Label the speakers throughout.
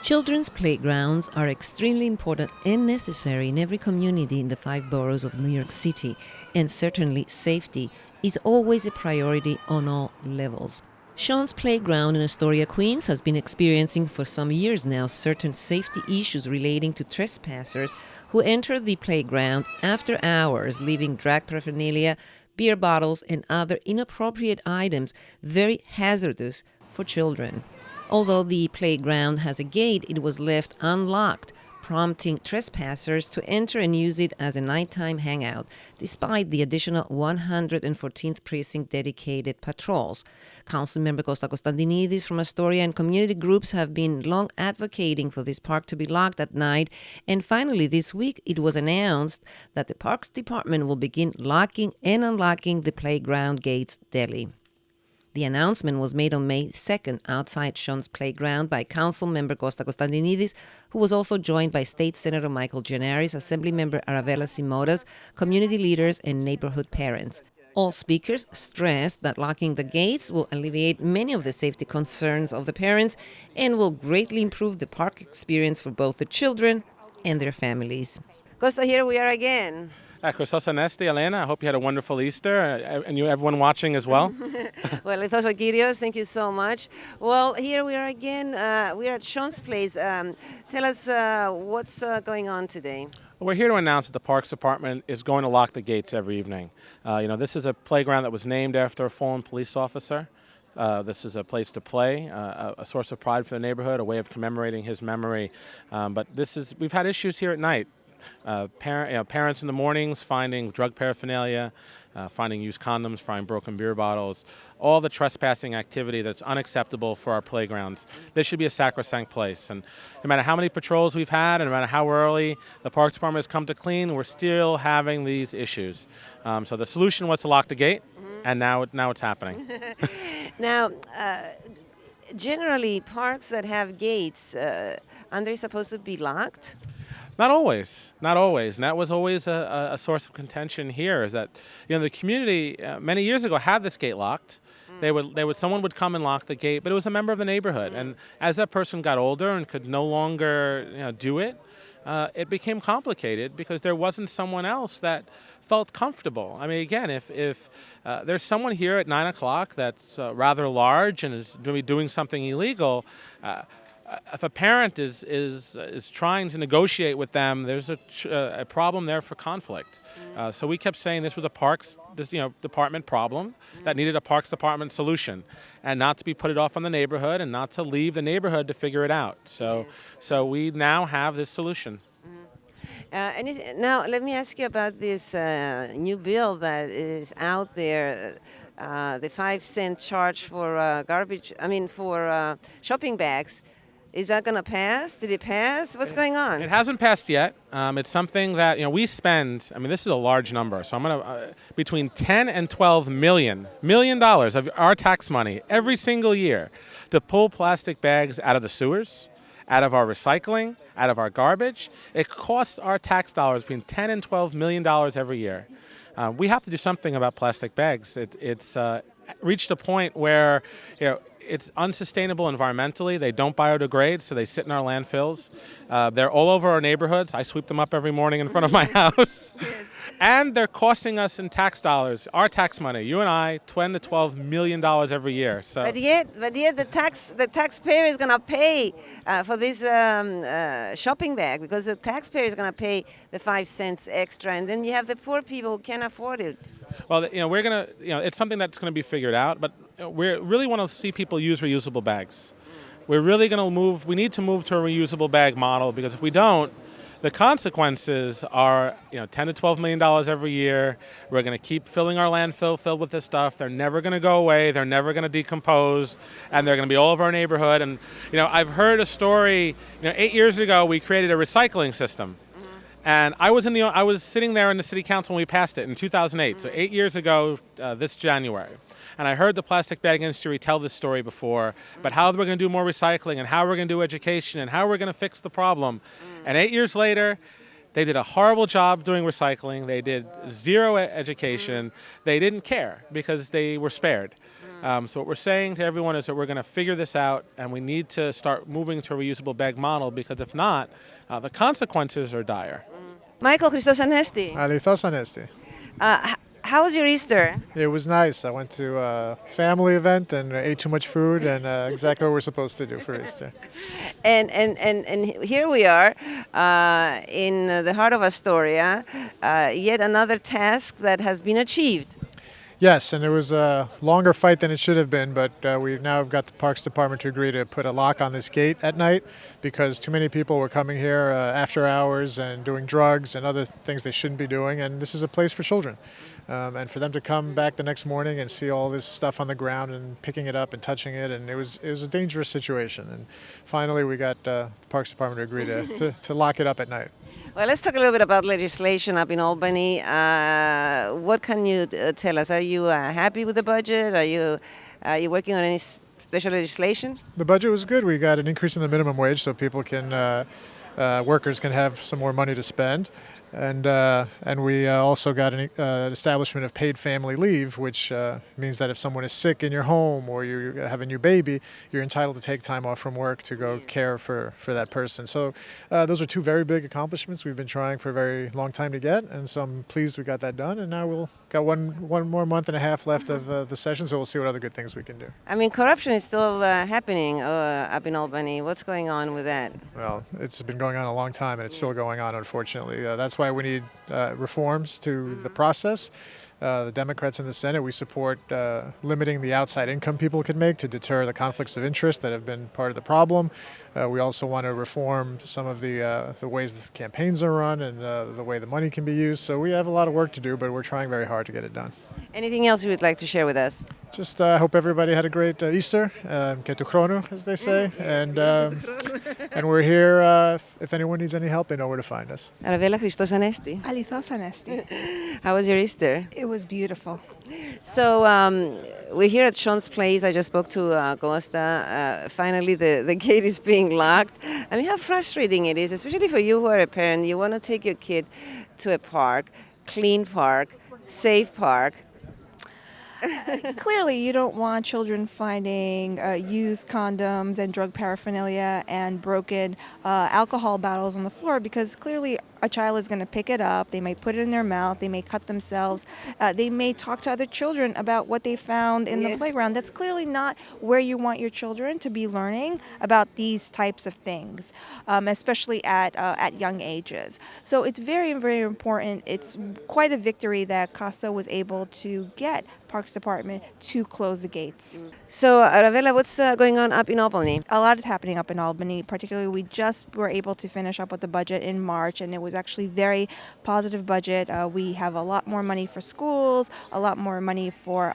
Speaker 1: Children's playgrounds are extremely important and necessary in every community in the 5 boroughs of New York City, and certainly safety is always a priority on all levels. Sean's Playground in Astoria, Queens has been experiencing for some years now certain safety issues relating to trespassers who enter the playground after hours, leaving drug paraphernalia, beer bottles, and other inappropriate items very hazardous for children. Although the playground has a gate, it was left unlocked, prompting trespassers to enter and use it as a nighttime hangout, despite the additional 114th Precinct dedicated patrols. Council Member Costa Constantinides from Astoria and community groups have been long advocating for this park to be locked at night, and finally this week it was announced that the Parks Department will begin locking and unlocking the playground gates daily. The announcement was made on May 2nd outside Sean's Playground by Council Member Costa Constantinides, who was also joined by State Senator Michael Gianaris, Assembly Member Aravella Simotas, community leaders, and neighborhood parents. All speakers stressed that locking the gates will alleviate many of the safety concerns of the parents and will greatly improve the park experience for both the children and their families. Costa, here we are again.
Speaker 2: Christos Anesti, Elena, I hope you had a wonderful Easter, and everyone watching as well.
Speaker 1: Well, Ethos Kyrios, thank you so much. Well, here we are again. We are at Sean's place. Tell us what's going on today.
Speaker 2: We're here to announce that the Parks Department is going to lock the gates every evening. This is a playground that was named after a fallen police officer. This is a place to play, a source of pride for the neighborhood, a way of commemorating his memory. But we've had issues here at night. Parents in the mornings finding drug paraphernalia, finding used condoms, finding broken beer bottles, all the trespassing activity that's unacceptable for our playgrounds. This should be a sacrosanct place. And no matter how many patrols we've had and no matter how early the Parks Department has come to clean, we're still having these issues. So the solution was to lock the gate, and now it's happening.
Speaker 1: Now, generally, parks that have gates, aren't they supposed to be locked?
Speaker 2: Not always, and that was always a source of contention here. Is that the community many years ago had this gate locked. Someone would come and lock the gate, but it was a member of the neighborhood. And as that person got older and could no longer do it, it became complicated because there wasn't someone else that felt comfortable. I mean, again, if there's someone here at 9 o'clock that's rather large and is going to be doing something illegal. If a parent is trying to negotiate with them, there's a problem there for conflict. So we kept saying this was a Parks Department problem that needed a Parks Department solution, and not to be put it off on the neighborhood and not to leave the neighborhood to figure it out. So we now have this solution.
Speaker 1: Now let me ask you about this new bill that is out there. The 5-cent charge for for shopping bags. Is that going to pass? Did it pass? What's going on?
Speaker 2: It hasn't passed yet. It's something that we spend. I mean, this is a large number. So I'm going to between $10 and $12 million of our tax money every single year to pull plastic bags out of the sewers, out of our recycling, out of our garbage. It costs our tax dollars between $10 and $12 million every year. We have to do something about plastic bags. It's reached a point where it's unsustainable environmentally. They don't biodegrade, so they sit in our landfills. They're all over our neighborhoods. I sweep them up every morning in front of my house. And they're costing us in tax dollars, our tax money, you and I, $10 to $12 million every year. So.
Speaker 1: But yet the taxpayer is going to pay for this shopping bag, because the taxpayer is going to pay the 5 cents extra, and then you have the poor people who can't afford it.
Speaker 2: Well, we're going to, it's something that's going to be figured out, but we really want to see people use reusable bags. We're really going to move, we need to move to a reusable bag model, because if we don't, the consequences are, $10 to $12 million every year. We're going to keep filling our landfill filled with this stuff. They're never going to go away. They're never going to decompose, and they're going to be all over our neighborhood. And I've heard a story. 8 years ago, we created a recycling system. And I was sitting there in the city council when we passed it in 2008, so 8 years ago this January. And I heard the plastic bag industry tell this story before, but how we're going to do more recycling and how we're going to do education and how we're going to fix the problem. And 8 years later, they did a horrible job doing recycling. They did zero education. They didn't care because they were spared. So what we're saying to everyone is that we're going to figure this out, and we need to start moving to a reusable bag model, because if not, the consequences are dire.
Speaker 1: Michael, Christos Anesti.
Speaker 3: Alithos Anesti.
Speaker 1: How was your Easter?
Speaker 3: It was nice. I went to a family event and ate too much food, and exactly what we're supposed to do for Easter.
Speaker 1: And here we are in the heart of Astoria, yet another task that has been achieved.
Speaker 3: Yes, and it was a longer fight than it should have been, but we now have got the Parks Department to agree to put a lock on this gate at night, because too many people were coming here after hours and doing drugs and other things they shouldn't be doing, and this is a place for children. And for them to come back the next morning and see all this stuff on the ground and picking it up and touching it, and it was a dangerous situation. And finally, we got the Parks Department to agree to lock it up at night.
Speaker 1: Well, let's talk a little bit about legislation up in Albany. What can you tell us? Are you happy with the budget? Are you working on any special legislation?
Speaker 3: The budget was good. We got an increase in the minimum wage, so people can, workers can have some more money to spend. And we also got an establishment of paid family leave, which means that if someone is sick in your home or you have a new baby, you're entitled to take time off from work to go care for that person. So those are two very big accomplishments we've been trying for a very long time to get, and so I'm pleased we got that done. And now we'll got one more month and a half left of the session, so we'll see what other good things we can do.
Speaker 1: I mean, corruption is still happening up in Albany. What's going on with that?
Speaker 3: Well, it's been going on a long time, and it's still going on, unfortunately. That's why we need reforms to the process. The Democrats in the Senate, we support limiting the outside income people can make to deter the conflicts of interest that have been part of the problem. We also want to reform some of the ways the campaigns are run and the way the money can be used. So we have a lot of work to do, but we're trying very hard to get it done.
Speaker 1: Anything else you would like to share with us?
Speaker 3: Just hope everybody had a great Easter, ketu chrono, as they say, and we're here. If anyone needs any help, they know where to find us.
Speaker 1: Aravella, Christos Anesti.
Speaker 4: Alithos Anesti.
Speaker 1: How was your Easter?
Speaker 4: It was beautiful.
Speaker 1: So we're here at Sean's place. I just spoke to Costa. Finally, the gate is being locked. I mean, how frustrating it is, especially for you who are a parent. You want to take your kid to a park, clean park, safe park.
Speaker 4: Clearly, you don't want children finding used condoms and drug paraphernalia and broken alcohol bottles on the floor, because clearly a child is going to pick it up. They may put it in their mouth. They may cut themselves. They may talk to other children about what they found in the playground. That's clearly not where you want your children to be learning about these types of things, especially at young ages. So it's very, very important. It's quite a victory that Costa was able to get Parks Department to close the gates.
Speaker 1: So, Aravella, what's going on up in Albany?
Speaker 4: A lot is happening up in Albany. Particularly, we just were able to finish up with the budget in March, and it was actually very positive budget. We have a lot more money for schools, a lot more money for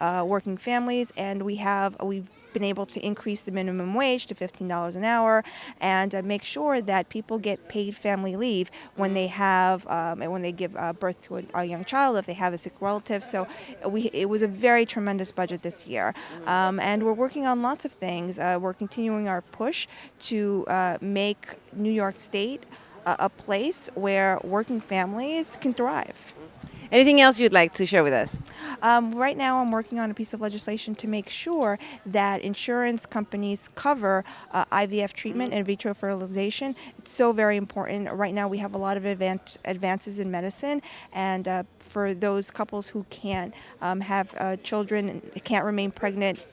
Speaker 4: working families, and we've been able to increase the minimum wage to $15 an hour, and make sure that people get paid family leave when they have and when they give birth to a young child, if they have a sick relative. So it was a very tremendous budget this year, and we're working on lots of things. We're continuing our push to make New York State a place where working families can thrive.
Speaker 1: Anything else you'd like to share with us?
Speaker 4: Right now I'm working on a piece of legislation to make sure that insurance companies cover IVF treatment and vitro fertilization. It's so very important. Right now we have a lot of advances in medicine, and for those couples who can't have children, can't remain pregnant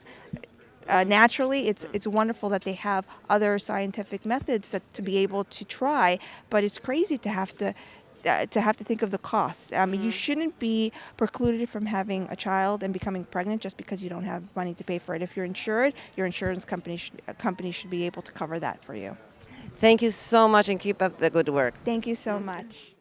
Speaker 4: naturally, it's wonderful that they have other scientific methods to be able to try, but it's crazy to have to think of the costs. I mean, you shouldn't be precluded from having a child and becoming pregnant just because you don't have money to pay for it. If you're insured, your insurance company should be able to cover that for you.
Speaker 1: Thank you so much, and keep up the good work.
Speaker 4: Thank you so much.